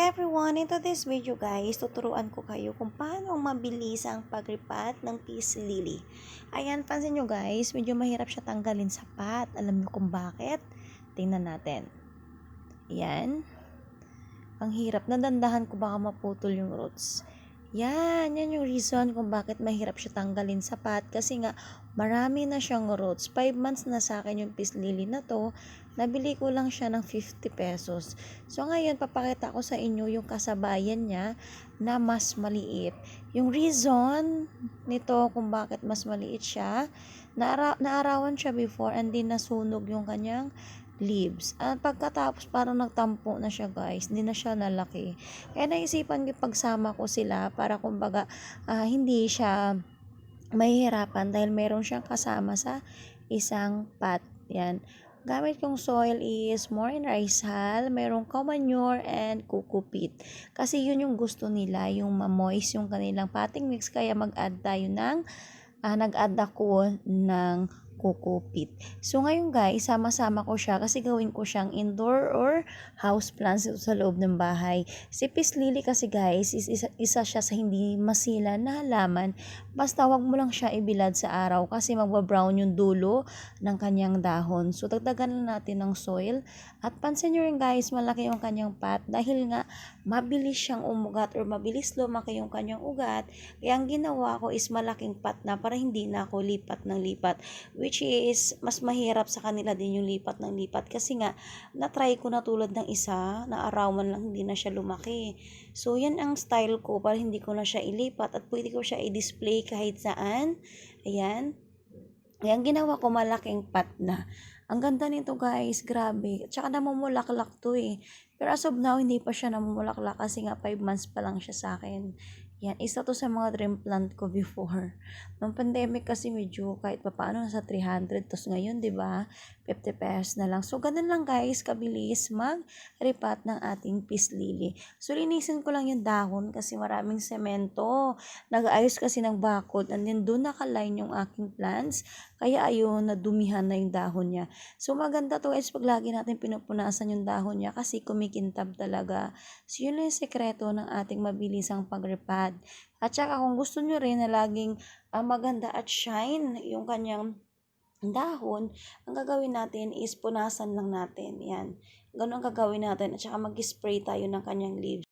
everyone! In today's video guys, tuturuan ko kayo kung paano mabilis ang pagripat ng peace lily. Ayan, pansin nyo guys, medyo mahirap siya tanggalin sa pot. Alam nyo kung bakit? Tingnan natin. Ayan. Ang hirap. Nadandahan ko baka maputol yung roots. Yan yung reason kung bakit mahirap siya tanggalin sa pot. Kasi nga, marami na siyang roots. 5 months na sa akin yung peace lily na to. Nabili ko lang siya ng 50 pesos. So ngayon, papakita ko sa inyo yung kasabayan niya na mas maliit. Yung reason nito kung bakit mas maliit siya, naarawan siya before and din nasunog yung kanyang leaves. At pagkatapos parang nagtampo na siya guys, hindi na siya nalaki. Kaya naisipan ko pagsama ko sila para kumbaga hindi siya mahihirapan dahil meron siyang kasama sa isang pot. Yan. Gamit kong soil is more in rice hull, merong cow manure and coco peat. Kasi yun yung gusto nila, yung ma-moist yung kanilang potting mix. Kaya mag-add tayo ng, nag-add ako ng coco peat. So ngayon guys, sama-sama ko siya kasi gawin ko siyang indoor or house plants sa loob ng bahay. Si peace lily kasi guys, isa siya sa hindi masila na halaman. Basta wag mo lang siya ibilad sa araw kasi magba-brown yung dulo ng kanyang dahon. So dagdagan na natin ng soil. At pansin nyo rin guys, malaki yung kanyang pot dahil nga mabilis siyang umugat or mabilis lumaki yung kanyang ugat. Kaya ang ginawa ko is malaking pot na para hindi na ako lipat ng lipat. Which is, mas mahirap sa kanila din yung lipat ng lipat. Kasi nga, na-try ko na tulad ng isa, na arawan lang hindi na siya lumaki. So, yan ang style ko para hindi ko na siya ilipat at pwede ko siya i-display kahit saan. Ayan. Ayan, ginawa ko malaking pot na. Ang ganda nito guys, grabe. At saka namumulaklak to eh. Pero as of now, hindi pa siya namumulaklak kasi nga 5 months pa lang siya sa akin. Yan, isa to sa mga dream plant ko before. Nung pandemic kasi medyo kahit pa paano nasa 300. Tapos ngayon, di ba 50 pesos na lang. So, ganun lang guys, kabilis mag-repat ng ating peace lily. So, linisin ko lang yung dahon kasi maraming semento. Nag-ayos kasi ng bakod. And then, doon nakaline yung aking plants. Kaya ayun, nadumihan na yung dahon niya. So, maganda to guys pag lagi natin pinupunasan yung dahon niya kasi kumikintab talaga. So, yun lang yung sekreto ng ating mabilisang pag-repat. At saka kung gusto nyo rin na laging maganda at shine yung kanyang dahon, ang gagawin natin is punasan lang natin. Yan. Ganun ang gagawin natin. At saka mag-spray tayo ng kanyang leaves.